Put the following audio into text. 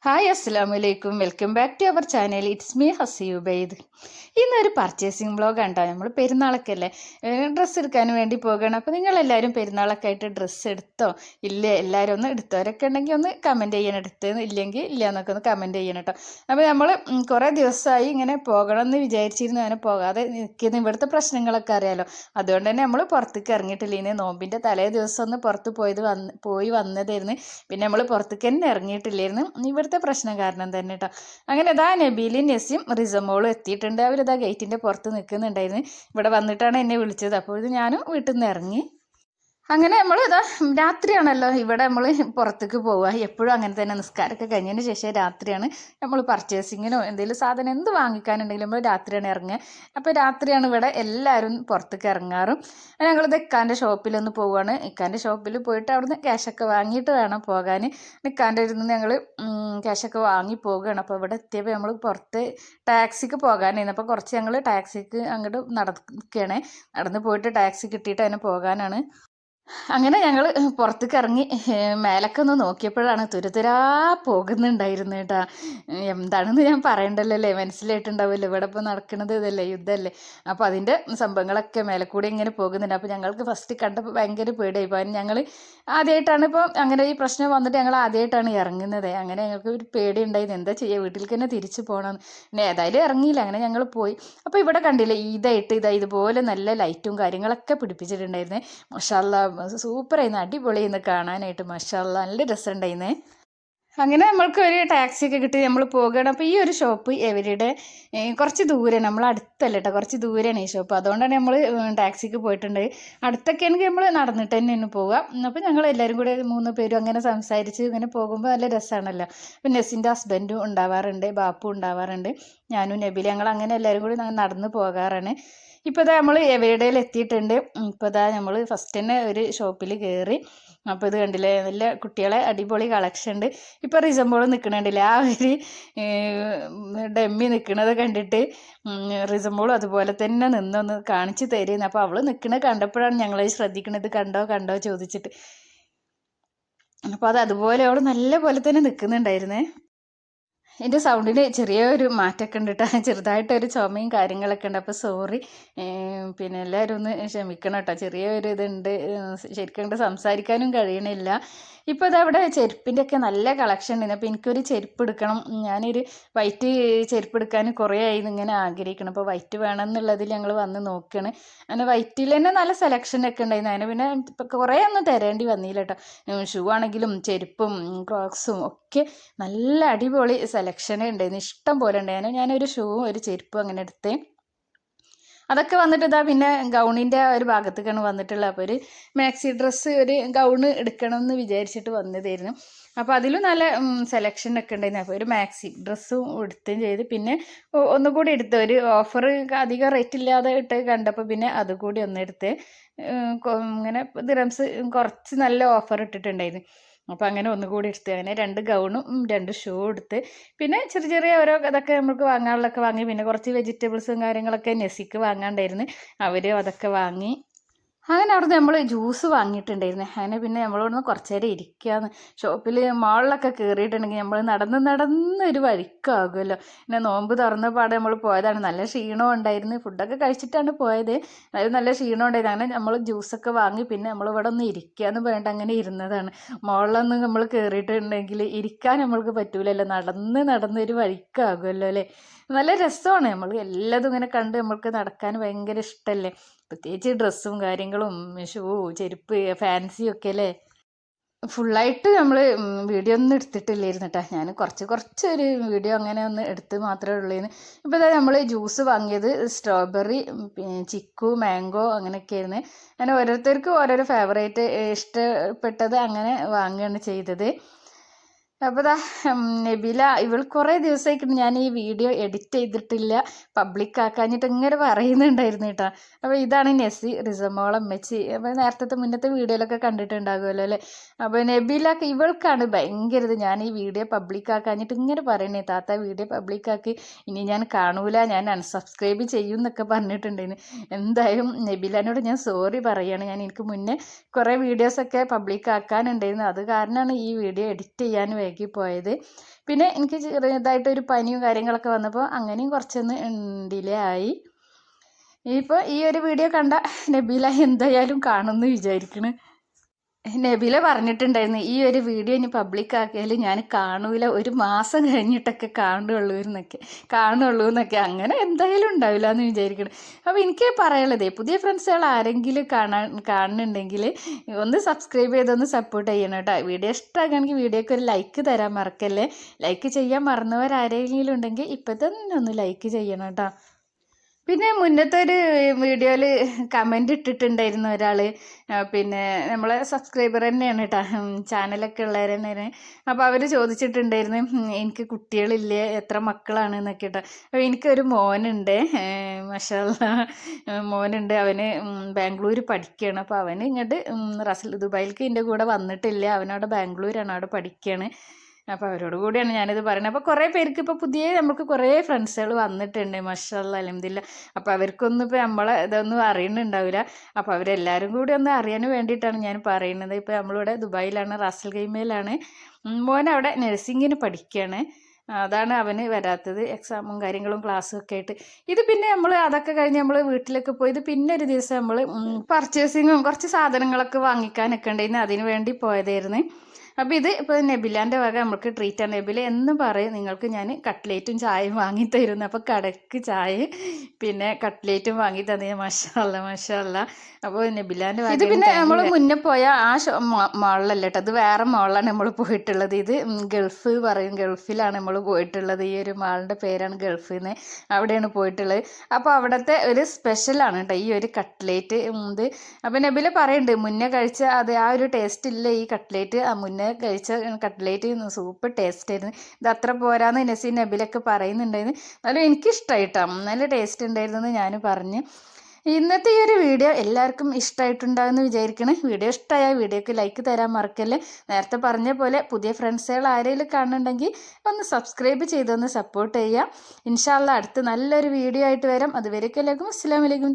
Hi അസ്സലാമലൈക്കും. Welcome back to our channel. It's me Hasiubaid. ഇന്നൊരു purchasing vlog ഉണ്ടോ. നമ്മൾ പെരുന്നാളൊക്കെ അല്ലേ, ഡ്രസ്സ് എടുക്കാൻ വേണ്ടി പോകണം. അപ്പോൾ നിങ്ങളെല്ലാവരും പെരുന്നാളൊക്കെ ആയിട്ട് ഡ്രസ്സ് എടുത്തോ ഇല്ലേ? എല്ലാവരും ഒന്ന് എടുത്തവരൊക്കെ ഉണ്ടെങ്കിൽ ഒന്ന് കമൻറ്റ് ചെയ്യണം. എടുത്തത് ഇല്ലെങ്കിൽ ഇല്ല എന്നൊക്കെ ഒന്ന് കമൻറ്റ് ചെയ്യണം കേട്ടോ. അപ്പോൾ നമ്മൾ കുറേ ദിവസമായി ഇങ്ങനെ പോകണം എന്ന് വിചാരിച്ചിരുന്നു, അങ്ങനെ പോകാതെ നിൽക്കുന്ന ഇവിടുത്തെ പ്രശ്നങ്ങളൊക്കെ അറിയാലോ. അതുകൊണ്ട് തന്നെ നമ്മൾ പുറത്തേക്ക് ഇറങ്ങിയിട്ടില്ല. ഇനി നോമ്പിൻ്റെ തലേ ദിവസം ഒന്ന് പുറത്ത് പോയി വന്നതായിരുന്നു. പിന്നെ നമ്മൾ പുറത്തേക്ക് തന്നെ ഇറങ്ങിയിട്ടില്ലായിരുന്നു, ഇവിടുത്തെ പ്രശ്നം കാരണം തന്നെ കേട്ടോ. അങ്ങനെ ഇതാ നബീലും നെസിയും റിസമോളും എത്തിയിട്ടുണ്ട്. അവരിതാ ഗേറ്റിൻ്റെ പുറത്ത് നിൽക്കുന്നുണ്ടായിരുന്നു. ഇവിടെ വന്നിട്ടാണ് എന്നെ വിളിച്ചത്. അപ്പോൾ ഇത് ഞാനും വീട്ടിൽ നിന്ന് ഇറങ്ങി. അങ്ങനെ നമ്മൾ ഇതാ രാത്രിയാണല്ലോ ഇവിടെ നമ്മൾ പുറത്തേക്ക് പോവുക. എപ്പോഴും അങ്ങനെ തന്നെ, നിസ്കാരമൊക്കെ കഴിഞ്ഞതിന് ശേഷം രാത്രിയാണ് നമ്മൾ പർച്ചേസിങ്ങിനോ എന്തെങ്കിലും സാധനം എന്ത് വാങ്ങിക്കാനുണ്ടെങ്കിലും നമ്മൾ രാത്രിയാണ് ഇറങ്ങുക. അപ്പോൾ രാത്രിയാണ് ഇവിടെ എല്ലാവരും പുറത്തേക്ക് ഇറങ്ങാറും. ഞങ്ങളിത് ഇക്കാൻ്റെ ഷോപ്പിലൊന്ന് പോവുകയാണ്. ഇക്കാൻ്റെ ഷോപ്പിൽ പോയിട്ട് അവിടുന്ന് ക്യാഷൊക്കെ വാങ്ങിയിട്ട് വേണം പോകാൻ. ഇക്കാൻ്റെ ഇരുന്ന് ഞങ്ങൾ ക്യാഷൊക്കെ വാങ്ങി പോവുകയാണ്. അപ്പോൾ ഇവിടെ എത്തിയപ്പോൾ നമ്മൾ പുറത്ത് ടാക്സിക്ക് പോകാനായിരുന്നു. അപ്പോൾ കുറച്ച് ഞങ്ങൾ ടാക്സിക്ക് അങ്ങോട്ട് നടക്കുകയാണ്. നടന്ന് പോയിട്ട് ടാക്സി കിട്ടിയിട്ട് അതിന് പോകാനാണ്. അങ്ങനെ ഞങ്ങൾ പുറത്തേക്ക് ഇറങ്ങി മേലൊക്കെ ഒന്ന് നോക്കിയപ്പോഴാണ് തുരുതുരാ പോകുന്നുണ്ടായിരുന്നു കേട്ടാ. എന്താണെന്ന് ഞാൻ പറയണ്ടല്ലോ അല്ലേ, മനസ്സിലായിട്ടുണ്ടാവില്ല. ഇവിടെ ഇപ്പോൾ നടക്കുന്നത് ഇതല്ലേ, യുദ്ധമല്ലേ. അപ്പോൾ അതിൻ്റെ സംഭവങ്ങളൊക്കെ മേലെ കൂടെ ഇങ്ങനെ പോകുന്നുണ്ട്. അപ്പോൾ ഞങ്ങൾക്ക് ഫസ്റ്റ് കണ്ടപ്പോൾ ഭയങ്കര പേടിയായി പോയി. ഞങ്ങൾ ആദ്യമായിട്ടാണ് ഇപ്പോൾ അങ്ങനെ ഈ പ്രശ്നം വന്നിട്ട് ഞങ്ങൾ ആദ്യമായിട്ടാണ് ഇറങ്ങുന്നത്. അങ്ങനെ ഞങ്ങൾക്ക് ഒരു പേടി ഉണ്ടായിരുന്നു, എന്താ ചെയ്യുക, വീട്ടിലേക്ക് തന്നെ തിരിച്ചു പോകണം. പിന്നെ ഏതായാലും ഇറങ്ങിയില്ല, അങ്ങനെ ഞങ്ങൾ പോയി. അപ്പോൾ ഇവിടെ കണ്ടില്ലേ, ഇതുപോലെ നല്ല ലൈറ്റും കാര്യങ്ങളൊക്കെ പിടിപ്പിച്ചിട്ടുണ്ടായിരുന്നേ. മാഷാല്ലാ സൂപ്പറായിരുന്നു, അടിപൊളിയായിരുന്നു കാണാനായിട്ട്. മാഷാല്ലാ നല്ല രസമുണ്ടായിരുന്നേ. അങ്ങനെ നമ്മൾക്ക് ഒരു ടാക്സിയൊക്കെ കിട്ടി നമ്മൾ പോവുകയാണ്. അപ്പോൾ ഈ ഒരു ഷോപ്പ് എവരിയുടെ കുറച്ച് ദൂരെയാണ്, നമ്മൾ അടുത്തല്ല കേട്ടോ, കുറച്ച് ദൂരെയാണ് ഈ ഷോപ്പ്. അതുകൊണ്ടാണ് നമ്മൾ ടാക്സിക്ക് പോയിട്ടുണ്ട്. അടുത്തൊക്കെ ആണെങ്കിൽ നമ്മൾ നടന്നിട്ട് തന്നെയാണ് പോവുക. അപ്പോൾ ഞങ്ങൾ എല്ലാവരും കൂടെ 3 പേരും അങ്ങനെ സംസാരിച്ച് ഇങ്ങനെ പോകുമ്പോൾ നല്ല രസമാണല്ലോ. അപ്പോൾ നെസിൻ്റെ ഹസ്ബൻഡും ഉണ്ടാവാറുണ്ട്, ബാപ്പും ഉണ്ടാവാറുണ്ട്, ഞാനും നബിലും ഞങ്ങൾ അങ്ങനെ എല്ലാവരും കൂടി നടന്ന് പോകാറാണ്. ഇപ്പോൾ ഇതാ നമ്മൾ എവരിഡേയിൽ എത്തിയിട്ടുണ്ട്. ഇപ്പോൾ ഇതാ നമ്മൾ ഫസ്റ്റ് തന്നെ ഒരു ഷോപ്പിൽ കയറി. അപ്പോൾ ഇത് കണ്ടില്ലേ, നല്ല കുട്ടികളെ അടിപൊളി കളക്ഷൻ ഉണ്ട്. ഇപ്പോൾ റിസംബോൾ നിൽക്കണുണ്ടല്ലേ, ആ ഒരു ഡമ്മി നിൽക്കുന്നത് കണ്ടിട്ട് റിസംബോളും അതുപോലെ തന്നെ നിന്നൊന്ന് കാണിച്ച് തരുന്നു. അപ്പോൾ അവൾ നിൽക്കുന്നത് കണ്ടപ്പോഴാണ് ഞങ്ങൾ ശ്രദ്ധിക്കുന്നത്, കണ്ടോ ചോദിച്ചിട്ട്. അപ്പോൾ അതുപോലെ അവൾ നല്ല പോലെ തന്നെ നിൽക്കുന്നുണ്ടായിരുന്നേ. എൻ്റെ സൗണ്ടിന് ചെറിയൊരു മാറ്റമൊക്കെ ഉണ്ട് കേട്ടോ, ചെറുതായിട്ടൊരു ചുമയും കാര്യങ്ങളൊക്കെ ഉണ്ട്. അപ്പോൾ സോറി, പിന്നെ എല്ലാവരും ഒന്ന് ക്ഷമിക്കണം കേട്ടോ, ചെറിയൊരു ഇതുണ്ട്, ശരിക്കും കൊണ്ട് സംസാരിക്കാനും കഴിയണില്ല. ഇപ്പോൾ ഇതവിടെ ചെരുപ്പിൻ്റെ ഒക്കെ നല്ല കളക്ഷൻ ഉണ്ട്. അപ്പോൾ എനിക്കൊരു ചെരുപ്പ് എടുക്കണം, ഞാനൊരു വൈറ്റ് ചെരുപ്പ് എടുക്കാൻ കുറേ ആയി ഇങ്ങനെ ആഗ്രഹിക്കണം. അപ്പോൾ വൈറ്റ് വേണം എന്നുള്ളതിൽ ഞങ്ങൾ വന്ന് നോക്കുകയാണ്. അങ്ങനെ വൈറ്റിൽ തന്നെ നല്ല സെലക്ഷനൊക്കെ ഉണ്ടായിരുന്നു. അതിന് പിന്നെ ഇപ്പോൾ കുറേ ഒന്നും തരേണ്ടി വന്നില്ല കേട്ടോ. ഷൂ ആണെങ്കിലും ചെരുപ്പും ക്രോക്സും ഒക്കെ നല്ല അടിപൊളി സെലക്ഷനേ ഉണ്ടായിരുന്നു, ഇഷ്ടം പോലെ ഉണ്ടായിരുന്നു. ഞാനൊരു ഷൂവും ഒരു ചെരുപ്പും അങ്ങനെ എടുത്തേ. അതൊക്കെ വന്നിട്ട് ഇതാ പിന്നെ ഗൗണിൻ്റെ ഒരു ഭാഗത്തേക്കാണ് വന്നിട്ടുള്ളത്. അപ്പോൾ ഒരു മാക്സി ഡ്രസ്സ്, ഒരു ഗൗണ് എടുക്കണം എന്ന് വിചാരിച്ചിട്ട് വന്നതായിരുന്നു. അപ്പോൾ അതിലും നല്ല സെലക്ഷനൊക്കെ ഉണ്ടായിരുന്നു. അപ്പോൾ ഒരു മാക്സി ഡ്രസ്സും എടുത്തും ചെയ്ത് പിന്നെ ഒന്നുകൂടി എടുത്ത്, ഒരു ഓഫർ അധികം റേറ്റ് ഇല്ലാതെ ഇട്ട് കണ്ടപ്പോൾ പിന്നെ അതുകൂടി ഒന്നെടുത്ത്. ഇങ്ങനെ ദിറംസ് കുറച്ച് നല്ല ഓഫർ ഇട്ടിട്ടുണ്ടായിരുന്നു. അപ്പോൾ അങ്ങനെ ഒന്നുകൂടി എടുത്ത്, അങ്ങനെ 2 ഗൗണും 2 ഷൂ എടുത്ത്. പിന്നെ ചെറിയ ഓരോ ഇതൊക്കെ നമുക്ക് വാങ്ങാനുള്ളതൊക്കെ വാങ്ങി. പിന്നെ കുറച്ച് വെജിറ്റബിൾസും കാര്യങ്ങളൊക്കെ നെസിക്ക് വാങ്ങാണ്ടായിരുന്നു, അവർ അതൊക്കെ വാങ്ങി. അങ്ങനെ അവിടുന്ന് നമ്മൾ ജ്യൂസ് വാങ്ങിയിട്ടുണ്ടായിരുന്നു. അങ്ങനെ പിന്നെ നമ്മളോടൊന്ന് കുറച്ച് നേരം ഇരിക്കുകയെന്ന്. ഷോപ്പിൽ മാളിലൊക്കെ കയറിയിട്ടുണ്ടെങ്കിൽ നമ്മൾ നടന്നൊരു വഴിക്കാകുമല്ലോ. പിന്നെ നോമ്പ് തുറന്ന പാടെ നമ്മൾ പോയതാണ്, നല്ല ക്ഷീണം ഉണ്ടായിരുന്നു. ഫുഡൊക്കെ കഴിച്ചിട്ടാണ് പോയത്, അതായത് നല്ല ക്ഷീണം ഉണ്ടായിരുന്നു. അങ്ങനെ നമ്മൾ ജ്യൂസൊക്കെ വാങ്ങി പിന്നെ നമ്മളിവിടെ ഒന്ന് ഇരിക്കുകയെന്ന് പറഞ്ഞിട്ട് അങ്ങനെ ഇരുന്നതാണ്. മാളിലൊന്നും നമ്മൾ കയറിയിട്ടുണ്ടെങ്കിൽ ഇരിക്കാൻ നമ്മൾക്ക് പറ്റൂലല്ലോ, നടന്നൊരു വഴിക്കാകുമല്ലോ അല്ലേ. നല്ല രസമാണ്, നമ്മൾ എല്ലാതും ഇങ്ങനെ കണ്ട് നമ്മൾക്ക് നടക്കാൻ ഭയങ്കര ഇഷ്ടമല്ലേ. പ്രത്യേകിച്ച് ഡ്രസ്സും കാര്യങ്ങളും ഷൂ ചെരുപ്പ് ഫാൻസിയൊക്കെ അല്ലേ. ഫുള്ളായിട്ട് നമ്മൾ വീഡിയോ ഒന്നും എടുത്തിട്ടില്ലായിരുന്നു കേട്ടോ, ഞാൻ കുറച്ചൊരു വീഡിയോ അങ്ങനെ ഒന്ന് എടുത്ത് മാത്രമേ ഉള്ളൂ. ഇപ്പോൾ ഇതാ നമ്മൾ ജ്യൂസ് വാങ്ങിയത് സ്ട്രോബെറി, ചിക്കു, മാംഗോ അങ്ങനെയൊക്കെ ആയിരുന്നു. അങ്ങനെ ഓരോരുത്തർക്കും ഓരോരോ ഫേവറേറ്റ് ഇഷ്ടപ്പെട്ടത് അങ്ങനെ വാങ്ങുകയാണ് ചെയ്തത്. അപ്പോൾ ദാ നബില ഇവൾ കുറേ ദിവസമായിട്ട് ഞാൻ ഈ വീഡിയോ എഡിറ്റ് ചെയ്തിട്ടില്ല, പബ്ലിക് ആക്കാഞ്ഞിട്ട് ഇങ്ങനെ പറയുന്നുണ്ടായിരുന്നു കേട്ടോ. അപ്പോൾ ഇതാണ് നെസി, റിസമോളെ അമ്മച്ചി. അപ്പോൾ മുന്നത്തെ വീഡിയോയിലൊക്കെ കണ്ടിട്ടുണ്ടാകുമല്ലോ അല്ലേ. അപ്പോൾ നബില ഇവൾക്കാണ് ഭയങ്കര ഇത്, ഞാൻ ഈ വീഡിയോ പബ്ലിക് ആക്കാഞ്ഞിട്ട് ഇങ്ങനെ പറയണേ, താത്ത വീഡിയോ പബ്ലിക് ആക്കി, ഇനി ഞാൻ കാണൂല, ഞാൻ അൺസബ്സ്ക്രൈബ് ചെയ്യും എന്നൊക്കെ പറഞ്ഞിട്ടുണ്ടായിരുന്നു. എന്തായാലും നബിലാനോട് ഞാൻ സോറി പറയുകയാണ്. എനിക്ക് മുന്നേ കുറേ വീഡിയോസൊക്കെ പബ്ലിക് ആക്കാനുണ്ടായിരുന്നു, അത് കാരണമാണ് ഈ വീഡിയോ എഡിറ്റ് ചെയ്യാൻ വൈകിയത്. വൈകി പോയത്. പിന്നെ എനിക്ക് ചെറിയതായിട്ടൊരു പനിയും കാര്യങ്ങളൊക്കെ വന്നപ്പോൾ അങ്ങനെയും കുറച്ചൊന്ന് ഡിലേ ആയി. ഇപ്പോൾ ഈ ഒരു വീഡിയോ കണ്ട നബീല എന്തായാലും കാണുമെന്ന് വിചാരിക്കണ്. നബീല പറഞ്ഞിട്ടുണ്ടായിരുന്നു ഈ ഒരു വീഡിയോ ഇനി പബ്ലിക് ആക്കിയാൽ ഞാൻ കാണൂല, 1 മാസം കഴിഞ്ഞിട്ടൊക്കെ കാണുള്ളൂ എന്നൊക്കെ. അങ്ങനെ എന്തായാലും ഉണ്ടാവില്ല എന്ന് വിചാരിക്കണം. അപ്പോൾ എനിക്ക് പറയാനുള്ളതേ, പുതിയ ഫ്രണ്ട്സുകൾ ആരെങ്കിലും കാണുന്നുണ്ടെങ്കിൽ ഒന്ന് സബ്സ്ക്രൈബ് ചെയ്തൊന്ന് സപ്പോർട്ട് ചെയ്യണം കേട്ടോ. വീഡിയോ ഇഷ്ടമാക്കുകയാണെങ്കിൽ വീഡിയോക്ക് ഒരു ലൈക്ക് തരാൻ മറക്കല്ലേ. ലൈക്ക് ചെയ്യാൻ മറന്നവരാരെങ്കിലും ഉണ്ടെങ്കിൽ ഇപ്പം തന്നെ ഒന്ന് ലൈക്ക് ചെയ്യണം കേട്ടോ. പിന്നെ മുന്നത്തെ ഒരു വീഡിയോയിൽ കമൻ്റ് ഇട്ടിട്ടുണ്ടായിരുന്നു ഒരാൾ, പിന്നെ നമ്മളെ സബ്സ്ക്രൈബർ തന്നെയാണ് കേട്ടോ, ചാനലൊക്കെ ഉള്ളവർ തന്നെയാണ്. അപ്പോൾ അവർ ചോദിച്ചിട്ടുണ്ടായിരുന്നു എനിക്ക് കുട്ടികളില്ലേ, എത്ര മക്കളാണ് എന്നൊക്കെ കേട്ടോ. അപ്പോൾ എനിക്കൊരു മോനുണ്ട്, മാഷാ അല്ലാഹ് മോനുണ്ട്. അവന് ബാംഗ്ലൂർ പഠിക്കുകയാണ്. അപ്പോൾ അവന് ഇങ്ങോട്ട് ദുബായിലേക്ക് എൻ്റെ കൂടെ വന്നിട്ടില്ല, അവനവിടെ ബാംഗ്ലൂരാണ്, അവിടെ പഠിക്കുകയാണ്. അപ്പോൾ അവരോട് കൂടിയാണ് ഞാനിത് പറയുന്നത്. അപ്പോൾ കുറേ പേർക്ക് ഇപ്പോൾ പുതിയ നമുക്ക് കുറേ ഫ്രണ്ട്സുകൾ വന്നിട്ടുണ്ട്, മാഷാ അല്ലാഹ് അൽഹംദുലില്ലാഹ്. അപ്പോൾ അവർക്കൊന്നും ഇപ്പോൾ നമ്മളെ ഇതൊന്നും അറിയുന്നുണ്ടാവില്ല. അപ്പോൾ അവരെല്ലാവരും കൂടി ഒന്ന് അറിയാൻ വേണ്ടിയിട്ടാണ് ഞാൻ പറയുന്നത്. ഇപ്പോൾ നമ്മളിവിടെ ദുബായിലാണ്, റാസൽ ഖൈമയിലാണ്. മോൻ അവിടെ നഴ്സിങ്ങിന് പഠിക്കുകയാണ്. അതാണ് അവന് വരാത്തത്, എക്സാമും കാര്യങ്ങളും ക്ലാസ്സും ഒക്കെ ആയിട്ട്. ഇത് പിന്നെ നമ്മൾ അതൊക്കെ കഴിഞ്ഞ് നമ്മൾ വീട്ടിലൊക്കെ പോയത് പിന്നെ ഒരു ദിവസം നമ്മൾ പർച്ചേസിങ്ങും കുറച്ച് സാധനങ്ങളൊക്കെ വാങ്ങിക്കാനൊക്കെ ഉണ്ടായിരുന്നു, അതിന് വേണ്ടി പോയതായിരുന്നു. അപ്പോൾ ഇത് ഇപ്പോൾ നബിലാൻ്റെ വക നമുക്ക് ട്രീറ്റാണ്. നബില എന്നും പറയും നിങ്ങൾക്ക് ഞാൻ കട്ട്ലേറ്റും ചായയും വാങ്ങി തരുന്നു. അപ്പോൾ കടക്ക് ചായ പിന്നെ കട്ട്ലേറ്റും വാങ്ങി തന്നെ. മാഷാ അല്ലാഹ് മാഷാ അല്ലാഹ്. അപ്പോൾ നബിലാൻ്റെ വക ഇത് പിന്നെ നമ്മൾ മുന്നേ പോയ ആ മോളിലല്ല കേട്ടോ, അത് വേറെ മോളിലാണ് നമ്മൾ പോയിട്ടുള്ളത്. ഇത് ഗൾഫിലാണ് നമ്മൾ പോയിട്ടുള്ളത്. ഈ ഒരു മാളിൻ്റെ പേരാണ് ഗൾഫ് എന്ന്, അവിടെയാണ് പോയിട്ടുള്ളത്. അപ്പോൾ അവിടുത്തെ ഒരു സ്പെഷ്യലാണ് കേട്ടോ ഈ ഒരു കട്ട്ലേറ്റ്. ഇത് അപ്പോൾ നബില പറയുന്നുണ്ട് മുന്നേ കഴിച്ച ആ ഒരു ടേസ്റ്റ് ഇല്ല ഈ കട്ട്ലേറ്റ്, മുന്നേ കഴിച്ച കട്ട്ലേറ്റ് സൂപ്പർ ടേസ്റ്റ് ആയിരുന്നു, ഇത് അത്ര പോരാന്ന് നസീൻ നബിലൊക്കെ പറയുന്നുണ്ടായിരുന്നു. എന്നാലും എനിക്കിഷ്ടമായിട്ടോ, നല്ല ടേസ്റ്റ് ഉണ്ടായിരുന്നു ഞാൻ പറഞ്ഞു. ഇന്നത്തെ ഈ ഒരു വീഡിയോ എല്ലാവർക്കും ഇഷ്ടമായിട്ടുണ്ടാകുമെന്ന് വിചാരിക്കണം. വീഡിയോ ഇഷ്ടമായാൽ വീഡിയോക്ക് ലൈക്ക് തരാൻ മറക്കല്ലേ. നേരത്തെ പറഞ്ഞ പോലെ പുതിയ ഫ്രണ്ട്സുകൾ ആരെങ്കിലും കാണുന്നുണ്ടെങ്കിൽ ഒന്ന് സബ്സ്ക്രൈബ് ചെയ്തൊന്ന് സപ്പോർട്ട് ചെയ്യുക. ഇൻഷാ അല്ലാഹ് അടുത്ത് നല്ലൊരു വീഡിയോ ആയിട്ട് വരാം. അതുവരേക്കും എല്ലാവർക്കും അസ്സലാമു അലൈക്കും.